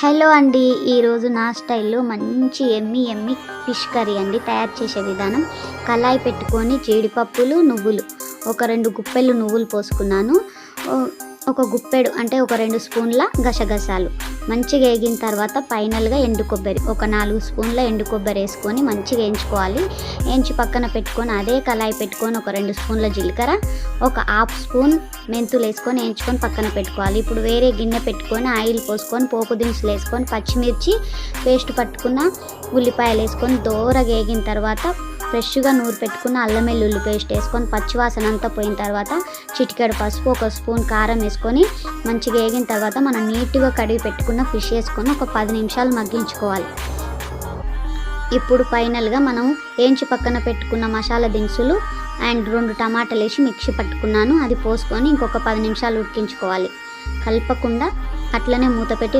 Hello అండి, ఈరోజు నా స్టైల్లో మంచి ఎమ్మి ఫిష్ కర్రీ అండి. తయారు చేసే విధానం: కళాయి పెట్టుకొని జీడిపప్పులు, నువ్వులు, ఒక 2 గుప్పెళ్ళు నువ్వులు పోసుకున్నాను. ఒక గుప్పెడు అంటే ఒక 2 స్పూన్ల గసగసాలు మంచిగా వేగిన తర్వాత ఫైనల్గా ఎండు కొబ్బరి, ఒక 4 స్పూన్ల ఎండు కొబ్బరి వేసుకొని మంచిగా వేయించుకోవాలి. వేయించి పక్కన పెట్టుకొని అదే కళాయి పెట్టుకొని ఒక 2 స్పూన్ల జీలకర్ర, ఒక హాఫ్ స్పూన్ మెంతులు వేసుకొని వేయించుకొని పక్కన పెట్టుకోవాలి. ఇప్పుడు వేరే గిన్నె పెట్టుకొని ఆయిల్ పోసుకొని పోపు దినుసులు వేసుకొని పచ్చిమిర్చి పేస్ట్ పట్టుకున్న ఉల్లిపాయలు వేసుకొని దోరగా వేగిన తర్వాత ఫ్రెష్గా నూరు పెట్టుకున్న అల్లం వెల్లుల్లి పేస్ట్ వేసుకొని పచ్చివాసన అంతా పోయిన తర్వాత చిటికెడు పసుపు, ఒక స్పూన్ కారం వేసుకొని మంచిగా వేగిన తర్వాత మనం నీట్గా కడిగి పెట్టుకున్న ఫిష్ వేసుకొని ఒక 10 నిమిషాలు మగ్గించుకోవాలి. ఇప్పుడు ఫైనల్గా మనం వేయించి పక్కన పెట్టుకున్న మసాలా దినుసులు అండ్ 2 టమాటాలు వేసి మిక్సీ పట్టుకున్నాను, అది పోసుకొని ఇంకొక 10 నిమిషాలు ఉడికించుకోవాలి. కలపకుండా అట్లనే మూత పెట్టి